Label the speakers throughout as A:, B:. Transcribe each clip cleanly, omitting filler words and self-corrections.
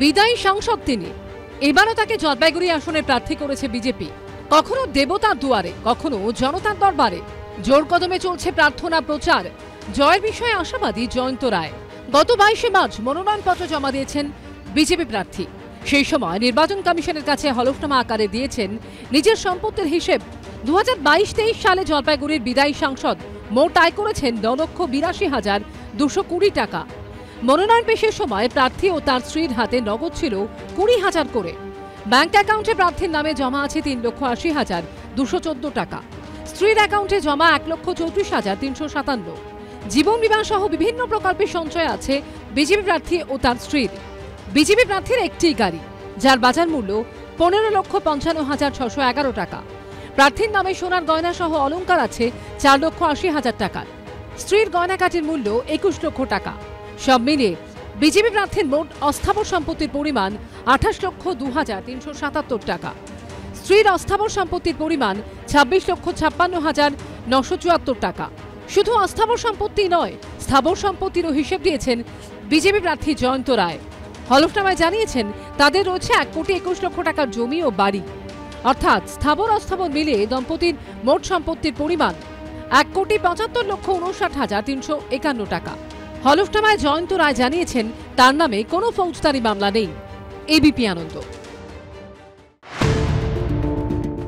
A: বিদায়ী সাংসদ তিনি। এবারও তাকে জলপাইগুড়ি আসনে প্রার্থী করেছে বিজেপি। কখনো দেবতার দুয়ারে, কখনো জনতার দরবারে জোর কদমে চলছে প্রার্থনা প্রচার। জয়ের বিষয়ে আশাবাদী জয়ন্ত রায়। গত 22শে মার্চ মনোনয়নপত্র জমা দিয়েছেন বিজেপি প্রার্থী। সেই সময় নির্বাচন কমিশনের কাছে হলফনামা আকারে দিয়েছেন নিজের সম্পত্তির হিসেব। 2022-23 সালে জলপাইগুড়ির বিদায়ী সাংসদ মোট আয় করেছেন 9,82,220 টাকা। মনোনয়ন পেশের সময় প্রার্থী ও তার স্ত্রীর হাতে নগদ ছিল 20,000 করে। ব্যাংক অ্যাকাউন্টে প্রার্থীর নামে জমা আছে 3,80,214 টাকা। স্ত্রীর অ্যাকাউন্টে জমা 1,34,357। জীবন বীমা সহ বিভিন্ন প্রকল্পের সঞ্চয় আছে বিজেপি প্রার্থী ও তার স্ত্রীর। বিজেপি প্রার্থীর একটি গাড়ি, যার বাজার মূল্য 15,55,611 টাকা। প্রার্থীর নামে সোনার গয়না সহ অলংকার আছে 4,80,000 টাকার। স্ত্রীর গয়নাকাটির মূল্য 21 লক্ষ টাকা। সব মিলিয়ে বিজেপি প্রার্থীর মোট অস্থাবর সম্পত্তির পরিমাণ 28,02,377 টাকা। স্ত্রীর অস্থাবর সম্পত্তির পরিমাণ 26,56,974 টাকা। শুধু অস্থাবর সম্পত্তি নয়, স্থাবর সম্পত্তিরও হিসেব দিয়েছেন বিজেপি প্রার্থী জয়ন্ত রায়। হলফনামায় জানিয়েছেন তাদের রয়েছে 1,21,00,000 টাকার জমি ও বাড়ি। অর্থাৎ স্থাবর অস্থাবর মিলিয়ে দম্পতির মোট সম্পত্তির পরিমাণ 1,75,59,351 টাকা। হলফনামায় জয়ন্ত রায় জানিয়েছেন তার নামে কোনো ফৌজদারি মামলা নেই। এবিপি আনন্দ।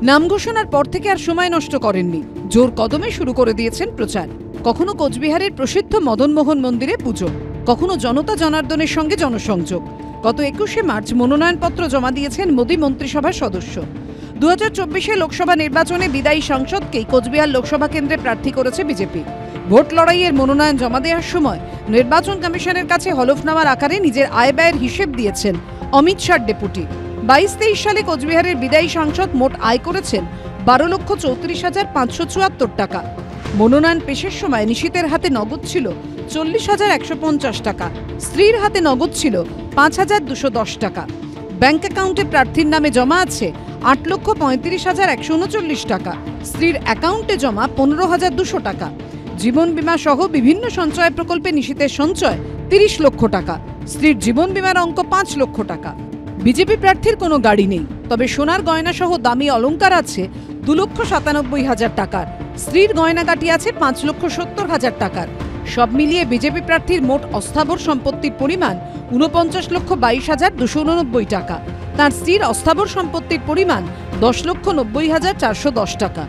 B: নাম ঘোষণার পর থেকে আর সময় নষ্ট করেননি, জোর কদমে শুরু করে দিয়েছেন প্রচার। কখনো কোচবিহারের প্রসিদ্ধ মদনমোহন মন্দিরে পুজো, কখনো জনতা জনার্দনের সঙ্গে জনসংযোগ। গত 21শে মার্চ মনোনয়নপত্র জমা দিয়েছেন মোদী মন্ত্রিসভার সদস্য। 2024 লোকসভা নির্বাচনে বিদায়ী সাংসদকেই কোচবিহার লোকসভা কেন্দ্রে প্রার্থী করেছে বিজেপি। ভোট লড়াইয়ের মনোনয়ন জমা দেওয়ার সময় নির্বাচন কমিশনের কাছে হলফনামার আকারে নিজের আয় ব্যয়ের হিসেব দিয়েছেন অমিত শাহর ডেপুটি। 22-23 সালে কোচবিহারের বিদায়ী সাংসদ মোট আয় করেছেন 12,34,574 টাকা। মনোনয়ন পেশের সময় নিশীতের হাতে নগদ ছিল 40,150 টাকা। স্ত্রীর হাতে নগদ ছিল 5,210 টাকা। ব্যাংক অ্যাকাউন্টে প্রার্থীর নামে জমা আছে 8,35,139 টাকা। স্ত্রীর অ্যাকাউন্টে জমা 15,200 টাকা। জীবন বীমা সহ বিভিন্ন সঞ্চয় প্রকল্পে নিশীতের সঞ্চয় 30 লক্ষ টাকা। স্ত্রীর জীবন বীমার অঙ্ক 5 লক্ষ টাকা। বিজেপি প্রার্থীর কোনো গাড়ি নেই, তবে সোনার গয়না সহ দামি অলংকার আছে 2,97,000 টাকার। স্ত্রীর গয়নাগাটি আছে 5,70,000 টাকার। সব মিলিয়ে বিজেপি প্রার্থীর মোট অস্থাবর সম্পত্তির পরিমাণ 49,22,289 টাকা। তার স্ত্রীর অস্থাবর সম্পত্তির পরিমাণ 10,90,410 টাকা।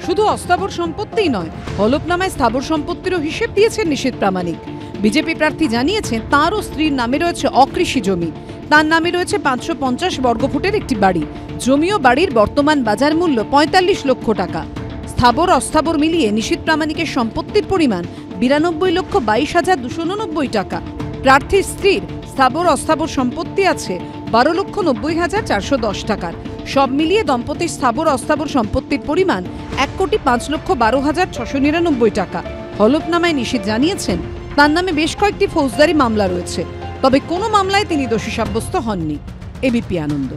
B: শুধু অস্থাবর সম্পত্তিই নয়, হলফনামায় স্থাবর সম্পত্তিরও হিসেব দিয়েছেন নিশীথ প্রামাণিক। বিজেপি প্রার্থী জানিয়েছেন তাঁরও স্ত্রীর নামে রয়েছে অকৃষি জমি। তার নামে রয়েছে 550 বর্গফুটের একটি বাড়ি। জমি ও বাড়ির বর্তমান বাজার মূল্য 45 লক্ষ টাকা। স্থাবর অস্থাবর মিলিয়ে নিশীথ প্রামাণিকের সম্পত্তির পরিমাণ 92,22,289 টাকা। প্রার্থীর স্ত্রীর স্থাবর অস্থাবর সম্পত্তি আছে 12,90,410 টাকার। সব মিলিয়ে দম্পতির স্থাবর অস্থাবর সম্পত্তির পরিমাণ 1,05,12,699 টাকা। হলফনামায় নিশীথ জানিয়েছেন তার নামে বেশ কয়েকটি ফৌজদারি মামলা রয়েছে, তবে কোনো মামলায় তিনি দোষী সাব্যস্ত হননি। এবিপি আনন্দ।